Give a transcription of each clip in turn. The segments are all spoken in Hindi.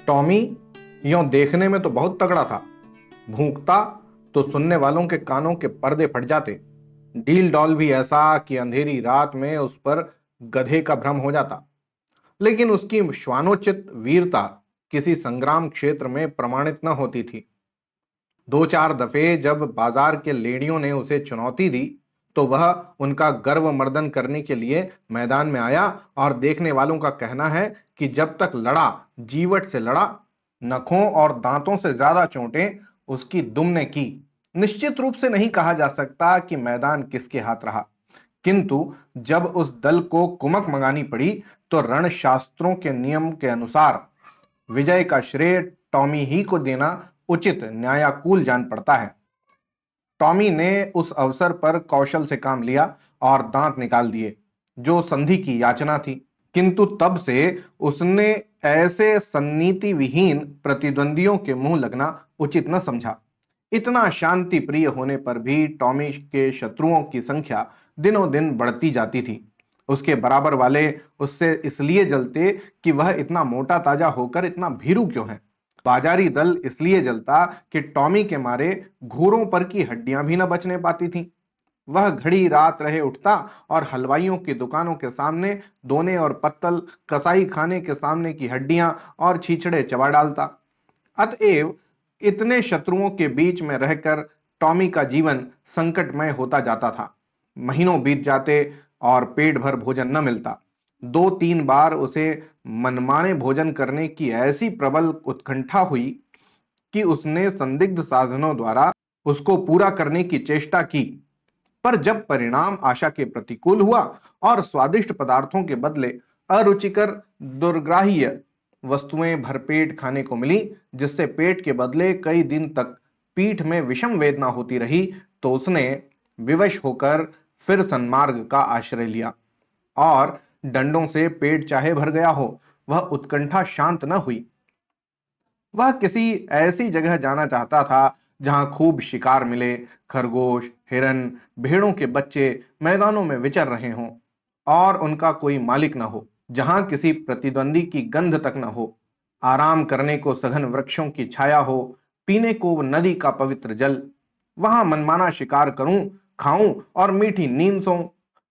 टॉमी यों देखने में तो बहुत तगड़ा था। भूंकता तो सुनने वालों के कानों के पर्दे फट जाते। डील डॉल भी ऐसा कि अंधेरी रात में उस पर गधे का भ्रम हो जाता। लेकिन उसकी श्वानोचित वीरता किसी संग्राम क्षेत्र में प्रमाणित न होती थी। दो चार दफे जब बाजार के लेडियों ने उसे चुनौती दी तो वह उनका गर्व मर्दन करने के लिए मैदान में आया, और देखने वालों का कहना है कि जब तक लड़ा, जीवट से लड़ा, नखों और दांतों से ज्यादा चोटें उसकी दुम ने की। निश्चित रूप से नहीं कहा जा सकता कि मैदान किसके हाथ रहा, किंतु जब उस दल को कुमक मंगानी पड़ी तो रणशास्त्रों के नियम के अनुसार विजय का श्रेय टॉमी ही को देना उचित न्यायाकूल जान पड़ता है। टॉमी ने उस अवसर पर कौशल से काम लिया और दांत निकाल दिए, जो संधि की याचना थी, किंतु तब से उसने ऐसे सन्नीति विहीन प्रतिद्वंदियों के मुंह लगना उचित न समझा। इतना शांति प्रिय होने पर भी टॉमी के शत्रुओं की संख्या दिनों दिन बढ़ती जाती थी। उसके बराबर वाले उससे इसलिए जलते कि वह इतना मोटा ताजा होकर इतना भीरू क्यों है। बाजारी दल इसलिए जलता कि टॉमी के मारे घूरों पर की हड्डियां भी न बचने पाती थीं। वह घड़ी रात रहे उठता और हलवाइयों की दुकानों के सामने दोने और पत्तल, कसाई खाने के सामने की हड्डियां और छीछड़े चबा डालता। अतएव इतने शत्रुओं के बीच में रहकर टॉमी का जीवन संकटमय होता जाता था। महीनों बीत जाते और पेट भर भोजन न मिलता। दो तीन बार उसे मनमाने भोजन करने की ऐसी प्रबल उत्कंठा हुई कि उसने संदिग्ध साधनों द्वारा उसको पूरा करने की चेष्टा की, पर जब परिणाम आशा के प्रतिकूल हुआ और स्वादिष्ट पदार्थों के बदले अरुचिकर दुर्ग्राह्य वस्तुएं भरपेट खाने को मिली, जिससे पेट के बदले कई दिन तक पीठ में विषम वेदना होती रही, तो उसने विवश होकर फिर सन्मार्ग का आश्रय लिया। और डंडों से पेट चाहे भर गया हो, वह उत्कंठा शांत न हुई। वह किसी ऐसी जगह जाना चाहता था जहां खूब शिकार मिले, खरगोश, हिरन, भेड़ों के बच्चे मैदानों में विचर रहे हों और उनका कोई मालिक न हो, जहां किसी प्रतिद्वंदी की गंध तक न हो, आराम करने को सघन वृक्षों की छाया हो, पीने को नदी का पवित्र जल। वहां मनमाना शिकार करूं, खाऊं और मीठी नींद सोऊं।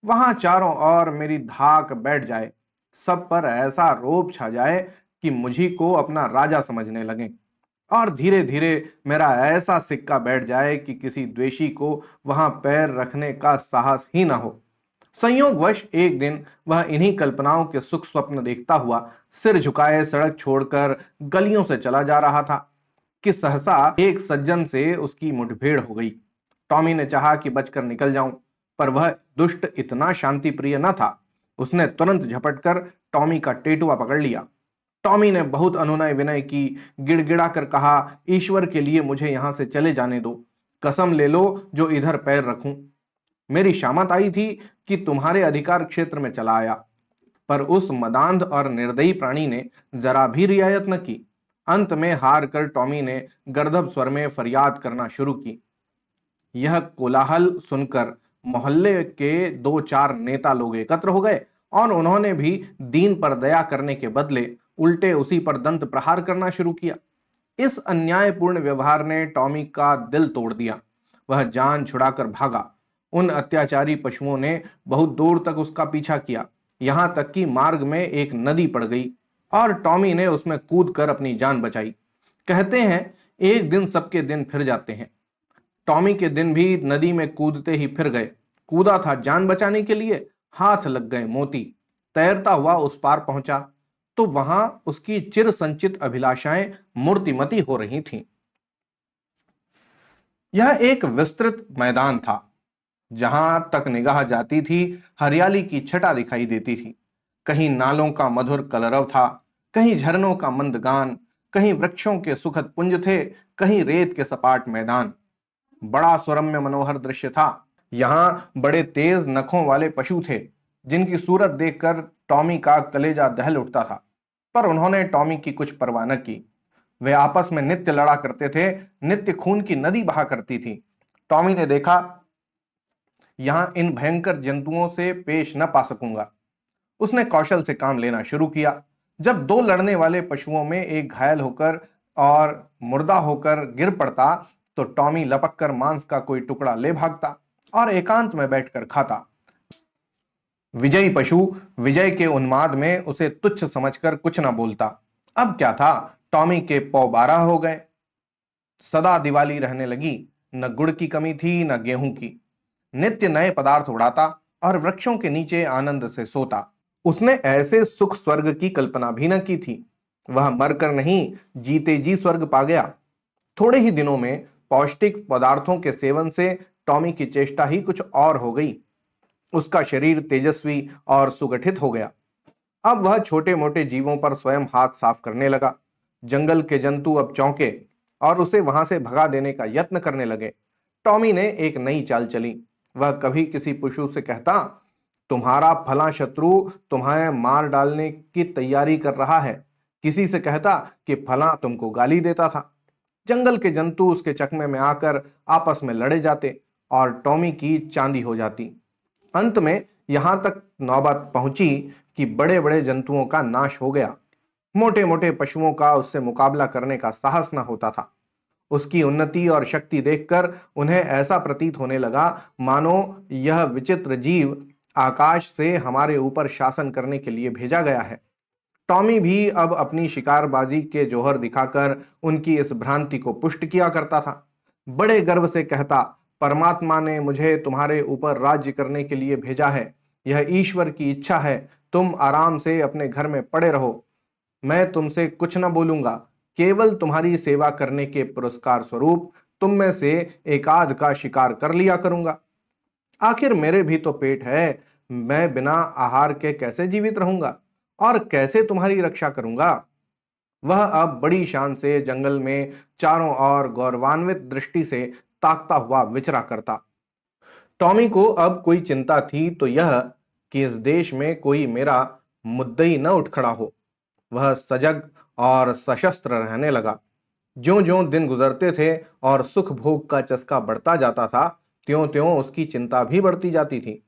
वहां चारों ओर मेरी धाक बैठ जाए, सब पर ऐसा रोब छा जाए कि मुझी को अपना राजा समझने लगे, और धीरे धीरे मेरा ऐसा सिक्का बैठ जाए कि किसी द्वेषी को वहां पैर रखने का साहस ही ना हो। संयोगवश एक दिन वह इन्हीं कल्पनाओं के सुख स्वप्न देखता हुआ सिर झुकाए सड़क छोड़कर गलियों से चला जा रहा था कि सहसा एक सज्जन से उसकी मुठभेड़ हो गई। टॉमी ने चाहा कि बचकर निकल जाऊं, पर वह दुष्ट इतना शांति प्रिय न था। उसने तुरंत झपटकर टॉमी का टेटुआ पकड़ लिया। टॉमी ने बहुत अनुनय विनय की, गिड़गिड़ा कर कहा, ईश्वर के लिए मुझे यहां से चले जाने दो। कसम ले लो जो इधर पैर रखूं। मेरी शामत आई थी कि तुम्हारे अधिकार क्षेत्र में चला आया, पर उस मदांध और निर्दयी प्राणी ने जरा भी रियायत न की। अंत में हार कर टॉमी ने गर्दभ स्वर में फरियाद करना शुरू की। यह कोलाहल सुनकर मोहल्ले के दो चार नेता लोग एकत्र हो गए और उन्होंने भी दीन पर दया करने के बदले उल्टे उसी पर दंत प्रहार करना शुरू किया। इस अन्यायपूर्ण व्यवहार ने टॉमी का दिल तोड़ दिया। वह जान छुड़ाकर भागा। उन अत्याचारी पशुओं ने बहुत दूर तक उसका पीछा किया, यहां तक कि मार्ग में एक नदी पड़ गई और टॉमी ने उसमें कूदकर अपनी जान बचाई। कहते हैं एक दिन सबके दिन फिर जाते हैं। टॉमी के दिन भी नदी में कूदते ही फिर गए। कूदा था जान बचाने के लिए, हाथ लग गए मोती। तैरता हुआ उस पार पहुंचा तो वहां उसकी चिर संचित अभिलाषाएं मूर्तिमती हो रही थीं। यह एक विस्तृत मैदान था। जहां तक निगाह जाती थी हरियाली की छटा दिखाई देती थी। कहीं नालों का मधुर कलरव था, कहीं झरनों का मंद गान, कहीं वृक्षों के सुखद पुंज थे, कहीं रेत के सपाट मैदान। बड़ा सुरम्य मनोहर दृश्य था। यहाँ बड़े तेज नखों वाले पशु थे, जिनकी सूरत देखकर टॉमी का कलेजा दहल उठता था, पर उन्होंने टॉमी की कुछ परवाह न की। वे आपस में नित्य लड़ा करते थे, नित्य खून की नदी बहा करती थी। टॉमी ने देखा, यहां इन भयंकर जंतुओं से पेश न पा सकूंगा। उसने कौशल से काम लेना शुरू किया। जब दो लड़ने वाले पशुओं में एक घायल होकर और मुर्दा होकर गिर पड़ता, तो टॉमी लपक कर मांस का कोई टुकड़ा ले भागता और एकांत में बैठकर खाता। विजयी पशु विजय के उन्माद में उसे तुच्छ समझकर कुछ न बोलता। अब क्या था, टॉमी के पौ 12 हो गए। सदा दिवाली रहने लगी। न गुड़ की कमी थी न गेहूं की। नित्य नए पदार्थ उड़ाता और वृक्षों के नीचे आनंद से सोता। उसने ऐसे सुख स्वर्ग की कल्पना भी न की थी। वह मरकर नहीं, जीते जी स्वर्ग पा गया। थोड़े ही दिनों में पौष्टिक पदार्थों के सेवन से टॉमी की चेष्टा ही कुछ और हो गई। उसका शरीर तेजस्वी और सुगठित हो गया। अब वह छोटे मोटे जीवों पर स्वयं हाथ साफ करने लगा। जंगल के जंतु अब चौंके और उसे वहां से भगा देने का यत्न करने लगे। टॉमी ने एक नई चाल चली। वह कभी किसी पशु से कहता, तुम्हारा फला शत्रु तुम्हें मार डालने की तैयारी कर रहा है। किसी से कहता कि फला तुमको गाली देता था। जंगल के जंतु उसके चकमे में आकर आपस में लड़े जाते और टॉमी की चांदी हो जाती। अंत में यहां तक नौबत पहुंची कि बड़े बड़े जंतुओं का नाश हो गया। मोटे मोटे पशुओं का उससे मुकाबला करने का साहस न होता था। उसकी उन्नति और शक्ति देखकर उन्हें ऐसा प्रतीत होने लगा मानो यह विचित्र जीव आकाश से हमारे ऊपर शासन करने के लिए भेजा गया है। टॉमी भी अब अपनी शिकारबाजी के जौहर दिखाकर उनकी इस भ्रांति को पुष्ट किया करता था। बड़े गर्व से कहता, परमात्मा ने मुझे तुम्हारे ऊपर राज्य करने के लिए भेजा है। यह ईश्वर की इच्छा है। तुम आराम से अपने घर में पड़े रहो। मैं तुमसे कुछ न बोलूंगा। केवल तुम्हारी सेवा करने के पुरस्कार स्वरूप तुम में से एकाध का शिकार कर लिया करूंगा। आखिर मेरे भी तो पेट है। मैं बिना आहार के कैसे जीवित रहूंगा और कैसे तुम्हारी रक्षा करूंगा। वह अब बड़ी शान से जंगल में चारों ओर गौरवान्वित दृष्टि से ताकता हुआ विचरा करता। टॉमी को अब कोई चिंता थी तो यह कि इस देश में कोई मेरा मुद्दई न उठ खड़ा हो। वह सजग और सशस्त्र रहने लगा। ज्यों ज्यों दिन गुजरते थे और सुख भोग का चस्का बढ़ता जाता था, त्यों त्यों उसकी चिंता भी बढ़ती जाती थी।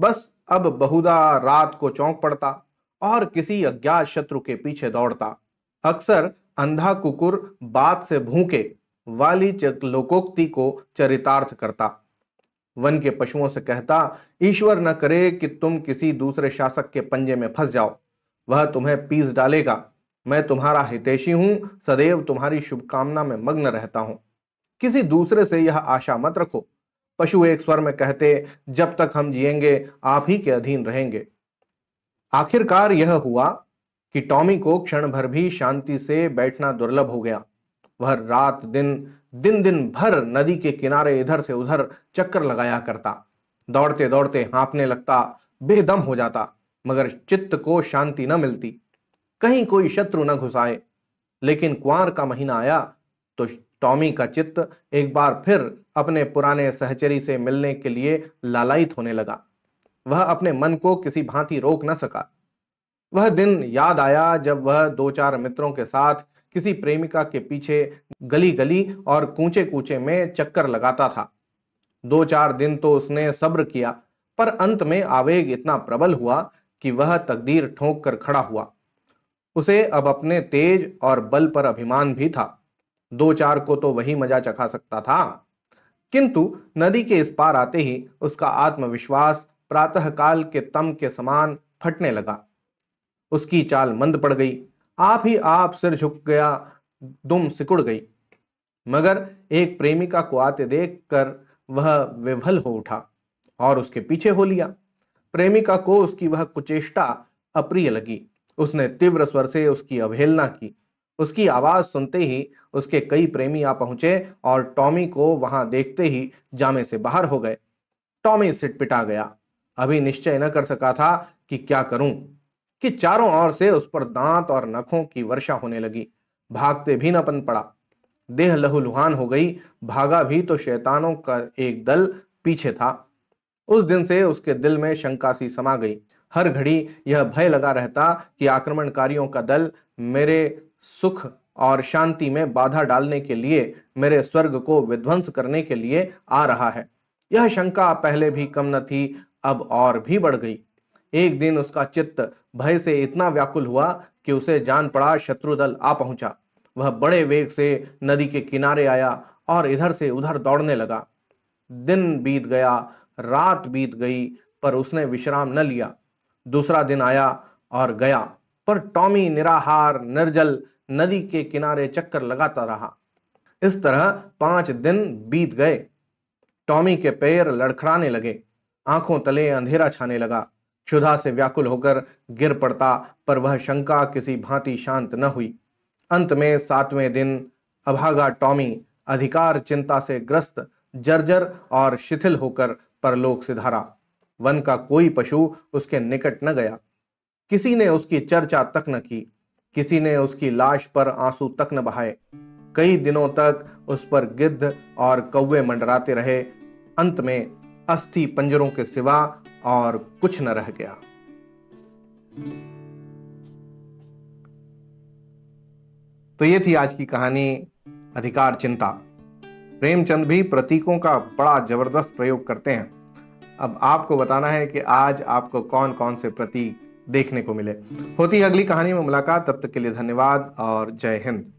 बस अब बहुधा रात को चौंक पड़ता और किसी अज्ञात शत्रु के पीछे दौड़ता। अक्सर अंधा कुकुर बात से भूखे वाली लोकोक्ति को चरितार्थ करता। वन के पशुओं से कहता, ईश्वर न करे कि तुम किसी दूसरे शासक के पंजे में फंस जाओ। वह तुम्हें पीस डालेगा। मैं तुम्हारा हितैषी हूं, सदैव तुम्हारी शुभकामना में मग्न रहता हूं। किसी दूसरे से यह आशा मत रखो। पशु एक स्वर में कहते, जब तक हम जिएंगे आप ही के अधीन रहेंगे। आखिरकार यह हुआ कि टॉमी को क्षण भर भी शांति से बैठना दुर्लभ हो गया। वह रात दिन दिन भर नदी के किनारे इधर से उधर चक्कर लगाया करता। दौड़ते दौड़ते हाँफने लगता, बेदम हो जाता, मगर चित्त को शांति न मिलती। कहीं कोई शत्रु न घुसाए। लेकिन कुंवर का महीना आया तो टॉमी का चित्त एक बार फिर अपने पुराने सहचरी से मिलने के लिए लालायित होने लगा। वह अपने मन को किसी भांति रोक न सका। वह दिन याद आया जब वह दो चार मित्रों के साथ किसी प्रेमिका के पीछे गली गली और कूचे कूचे में चक्कर लगाता था। दो चार दिन तो उसने सब्र किया, पर अंत में आवेग इतना प्रबल हुआ कि वह तकदीर ठोक कर खड़ा हुआ। उसे अब अपने तेज और बल पर अभिमान भी था। दो चार को तो वही मजा चखा सकता था। किंतु नदी के इस पार आते ही उसका आत्मविश्वास प्रातःकाल के तम के समान फटने लगा। उसकी चाल मंद पड़ गई। आप ही आप सिर झुक गया, दुम सिकुड़ गई। मगर एक प्रेमिका को आते देखकर वह विह्वल हो उठा और उसके पीछे हो लिया। प्रेमिका को उसकी वह कुचेष्टा अप्रिय लगी। उसने तीव्र स्वर से उसकी अवहेलना की। उसकी आवाज सुनते ही उसके कई प्रेमी आ पहुंचे और टॉमी को वहां देखते ही जामे से बाहर हो गए। टॉमी सिटपिटा गया। अभी निश्चय न कर सका था कि क्या करूं कि चारों ओर से उस पर दांत और नखों की वर्षा होने लगी। भागते भी न पन पड़ा। देह लहूलुहान हो गई। भागा भी तो शैतानों का एक दल पीछे था। उस दिन से उसके दिल में शंका सी समा गई। हर घड़ी यह भय लगा रहता कि आक्रमणकारियों का दल मेरे सुख और शांति में बाधा डालने के लिए, मेरे स्वर्ग को विध्वंस करने के लिए आ रहा है। यह शंका पहले भी कम न थी, अब और भी बढ़ गई। एक दिन उसका चित्त भय से इतना व्याकुल हुआ कि उसे जान पड़ा शत्रुदल आ पहुंचा। वह बड़े वेग से नदी के किनारे आया और इधर से उधर दौड़ने लगा। दिन बीत गया, रात बीत गई, पर उसने विश्राम न लिया। दूसरा दिन आया और गया, पर टॉमी निराहार निर्जल नदी के किनारे चक्कर लगाता रहा। इस तरह 5 दिन बीत गए। टॉमी के पैर लड़खड़ाने लगे, आंखों तले अंधेरा छाने लगा। क्षुधा से व्याकुल होकर गिर पड़ता, पर वह शंका किसी भांति शांत न हुई। अंत में 7वें दिन अभागा टॉमी अधिकार चिंता से ग्रस्त, जर्जर और शिथिल होकर परलोक सिधारा। वन का कोई पशु उसके निकट न गया, किसी ने उसकी चर्चा तक न की, किसी ने उसकी लाश पर आंसू तक न बहाए। कई दिनों तक उस पर गिद्ध और कौवे मंडराते रहे। अंत में अस्थि पंजरों के सिवा और कुछ न रह गया। तो ये थी आज की कहानी, अधिकार चिंता। प्रेमचंद भी प्रतीकों का बड़ा जबरदस्त प्रयोग करते हैं। अब आपको बताना है कि आज आपको कौन कौन से प्रतीक देखने को मिले। होती है अगली कहानी में मुलाकात, तब तक के लिए धन्यवाद और जय हिंद।